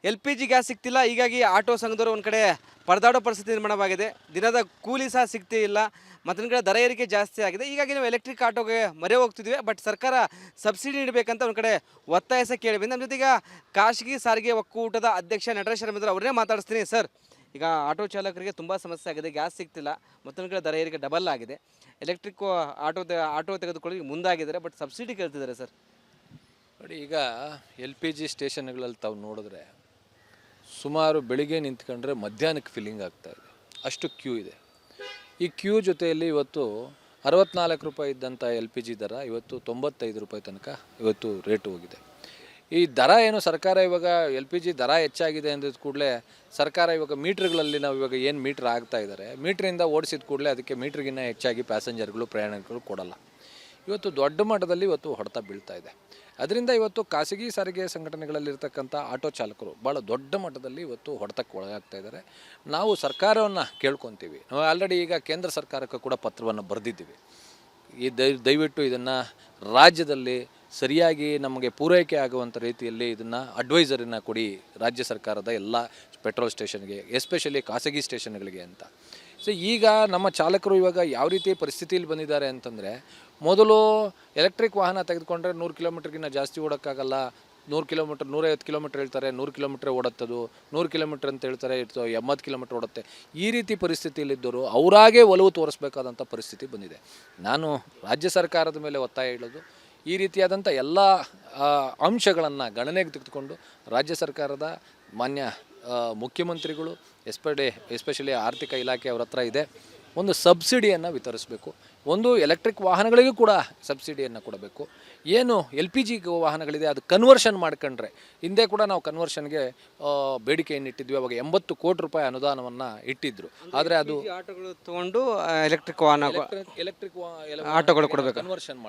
LPG gas ಸಿಗ್ತಿಲ್ಲ. ಹೀಗಾಗಿ auto ಸಂಘದವರು ಒಂದು ಕಡೆ ಪರದಾಡೋ ಪರಿಸ್ಥಿತಿ ನಿರ್ಮಾಣವಾಗಿದೆ. ದಿನದ ಕೂಲಿ ಸಹ ಸಿಗ್ತಿಲ್ಲ. ಮತ್ತೊಂದು ಕಡೆ ದರ ಏರಿಕೆ ಜಾಸ್ತಿ ಆಗಿದೆ. ಹೀಗಾಗಿ ನಾವು ಎಲೆಕ್ಟ್ರಿಕ್ ಆಟೋಗೆ ಮೊರೆ ಹೋಗ್ತಿದ್ವಿ. ಬಟ್ ಸರ್ಕಾರ ಸಬ್ಸಿಡಿ ನೀಡಬೇಕಂತ ಒಂದು ಕಡೆ ಒತ್ತಾಯ ಸಹ ಕೇಳಿದ್ವಿ. ನಮ್ಮ ಜೊತೆಗೆ ಖಾಸಗಿ ಸಾರಿಗೆ ಒಕ್ಕೂಟದ ಅಧ್ಯಕ್ಷ ನಟರಾಜ್ ಶರ್ಮಿದ್ರು ಅವ್ರನ್ನೇ ಮಾತಾಡಿಸ್ತೀನಿ. ಸರ್, ಈಗ ಆಟೋ ಚಾಲಕರಿಗೆ ತುಂಬ ಸಮಸ್ಯೆ ಆಗಿದೆ, ಗ್ಯಾಸ್ ಸಿಗ್ತಿಲ್ಲ, ಮತ್ತೊಂದು ಕಡೆ ದರ ಏರಿಕೆ ಡಬಲ್ ಆಗಿದೆ. ಎಲೆಕ್ಟ್ರಿಕ್ ಆಟೋ ತೆಗೆದುಕೊಳ್ಳಿ ಮುಂದಾಗಿದ್ದಾರೆ, ಬಟ್ ಸಬ್ಸಿಡಿ ಕೇಳ್ತಿದ್ದಾರೆ ಸರ್. ನೋಡಿ, ಈಗ LPG ಸ್ಟೇಷನ್ಗಳಲ್ಲಿ ತಾವು ನೋಡಿದ್ರೆ ಸುಮಾರು ಬೆಳಿಗ್ಗೆ ನಿಂತ್ಕೊಂಡ್ರೆ ಮಧ್ಯಾಹ್ನಕ್ಕೆ ಫಿಲ್ಲಿಂಗ್ ಆಗ್ತಾಯಿದೆ, ಅಷ್ಟು ಕ್ಯೂ ಇದೆ. ಈ ಕ್ಯೂ ಜೊತೆಯಲ್ಲಿ ಇವತ್ತು 64 ರೂಪಾಯಿ ಇದ್ದಂಥ LPG ದರ ಇವತ್ತು 95 ರೂಪಾಯಿ ತನಕ ಇವತ್ತು ರೇಟ್ ಹೋಗಿದೆ. ಈ ದರ ಏನು ಸರ್ಕಾರ ಇವಾಗ LPG ದರ ಹೆಚ್ಚಾಗಿದೆ ಅಂದಿದ್ದ ಕೂಡಲೇ ಸರ್ಕಾರ ಇವಾಗ ಮೀಟ್ರ್ಗಳಲ್ಲಿ ನಾವು ಇವಾಗ ಏನು ಮೀಟ್ರ್ ಆಗ್ತಾ ಇದ್ದಾರೆ, ಮೀಟ್ರಿಂದ ಓಡಿಸಿದ ಕೂಡಲೇ ಅದಕ್ಕೆ ಮೀಟ್ರಿಗಿನ್ನ ಹೆಚ್ಚಾಗಿ ಪ್ಯಾಸೆಂಜರ್ಗಳು ಪ್ರಯಾಣಿಕರು ಕೊಡಲ್ಲ. ಇವತ್ತು ದೊಡ್ಡ ಮಟ್ಟದಲ್ಲಿ ಇವತ್ತು ಹೊಡೆತ ಬೀಳ್ತಾ ಇದೆ. ಅದರಿಂದ ಇವತ್ತು ಖಾಸಗಿ ಸಾರಿಗೆ ಸಂಘಟನೆಗಳಲ್ಲಿರ್ತಕ್ಕಂಥ ಆಟೋ ಚಾಲಕರು ಭಾಳ ದೊಡ್ಡ ಮಟ್ಟದಲ್ಲಿ ಇವತ್ತು ಹೊಡೆತಕ್ಕೆ ಒಳಗಾಗ್ತಾ ಇದ್ದಾರೆ. ನಾವು ಸರ್ಕಾರವನ್ನು ಕೇಳ್ಕೊತೀವಿ. ನಾವು ಆಲ್ರೆಡಿ ಈಗ ಕೇಂದ್ರ ಸರ್ಕಾರಕ್ಕೆ ಕೂಡ ಪತ್ರವನ್ನು ಬರೆದಿದ್ದೀವಿ. ಈ ದಯವಿಟ್ಟು ಇದನ್ನು ರಾಜ್ಯದಲ್ಲಿ ಸರಿಯಾಗಿ ನಮಗೆ ಪೂರೈಕೆ ಆಗುವಂಥ ರೀತಿಯಲ್ಲಿ ಇದನ್ನು ಅಡ್ವೈಸರಿನ ಕೊಡಿ ರಾಜ್ಯ ಸರ್ಕಾರದ ಎಲ್ಲ ಪೆಟ್ರೋಲ್ ಸ್ಟೇಷನ್ಗೆ, ಎಸ್ಪೆಷಲಿ ಖಾಸಗಿ ಸ್ಟೇಷನ್ಗಳಿಗೆ ಅಂತ. ಸೊ ಈಗ ನಮ್ಮ ಚಾಲಕರು ಇವಾಗ ಯಾವ ರೀತಿ ಪರಿಸ್ಥಿತಿಯಲ್ಲಿ ಬಂದಿದ್ದಾರೆ ಅಂತಂದರೆ, ಮೊದಲು ಎಲೆಕ್ಟ್ರಿಕ್ ವಾಹನ ತೆಗೆದುಕೊಂಡ್ರೆ 100 ಕಿಲೋಮೀಟ್ರಿಗಿಂತ ಜಾಸ್ತಿ ಓಡೋಕ್ಕಾಗಲ್ಲ. 100 ಕಿಲೋಮೀಟ್ರ್ 150 ಕಿಲೋಮೀಟ್ರ್ ಹೇಳ್ತಾರೆ, 100 ಕಿಲೋಮೀಟ್ರ್ ಓಡುತ್ತದು, 100 ಕಿಲೋಮೀಟ್ರ್ ಅಂತ ಹೇಳ್ತಾರೆ, 80 ಕಿಲೋಮೀಟ್ರ್ ಓಡುತ್ತೆ. ಈ ರೀತಿ ಪರಿಸ್ಥಿತಿಯಲ್ಲಿದ್ದರು ಅವರಾಗೇ ಒಲವು ತೋರಿಸ್ಬೇಕಾದಂಥ ಪರಿಸ್ಥಿತಿ ಬಂದಿದೆ. ನಾನು ರಾಜ್ಯ ಸರ್ಕಾರದ ಮೇಲೆ ಒತ್ತಾಯ ಹೇಳೋದು, ಈ ರೀತಿಯಾದಂಥ ಎಲ್ಲ ಅಂಶಗಳನ್ನು ಗಣನೆಗೆ ತೆಗೆದುಕೊಂಡು ರಾಜ್ಯ ಸರ್ಕಾರದ ಮಾನ್ಯ ಮುಖ್ಯಮಂತ್ರಿಗಳು ಎಸ್ಪೆಷಲಿ ಆರ್ಥಿಕ ಇಲಾಖೆ ಅವ್ರ ಹತ್ರ ಇದೆ, ಒಂದು ಸಬ್ಸಿಡಿಯನ್ನು ವಿತರಿಸಬೇಕು. ಒಂದು ಎಲೆಕ್ಟ್ರಿಕ್ ವಾಹನಗಳಿಗೂ ಕೂಡ ಸಬ್ಸಿಡಿಯನ್ನು ಕೊಡಬೇಕು. ಏನು LPG ವಾಹನಗಳಿದೆ ಅದು ಕನ್ವರ್ಷನ್ ಮಾಡ್ಕೊಂಡ್ರೆ, ಹಿಂದೆ ಕೂಡ ನಾವು ಕನ್ವರ್ಷನ್ಗೆ ಬೇಡಿಕೆಯನ್ನು ಇಟ್ಟಿದ್ವಿ. ಅವಾಗ 80 ಕೋಟಿ ರೂಪಾಯಿ ಅನುದಾನವನ್ನು ಇಟ್ಟಿದ್ರು. ಆದರೆ ಅದು ಆಟೋಗಳು ತೊಗೊಂಡು ಎಲೆಕ್ಟ್ರಿಕ್ ಆಟೋಗಳು ಕೊಡಬೇಕು, ಕನ್ವರ್ಷನ್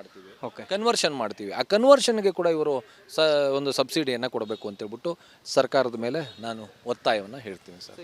ಮಾಡ್ತೀವಿ. ಆ ಕನ್ವರ್ಷನ್ಗೆ ಕೂಡ ಇವರು ಒಂದು ಸಬ್ಸಿಡಿಯನ್ನು ಕೊಡಬೇಕು ಅಂತೇಳ್ಬಿಟ್ಟು ಸರ್ಕಾರದ ಮೇಲೆ ನಾನು ಒತ್ತಾಯವನ್ನು ಹೇಳ್ತೀನಿ ಸರ್.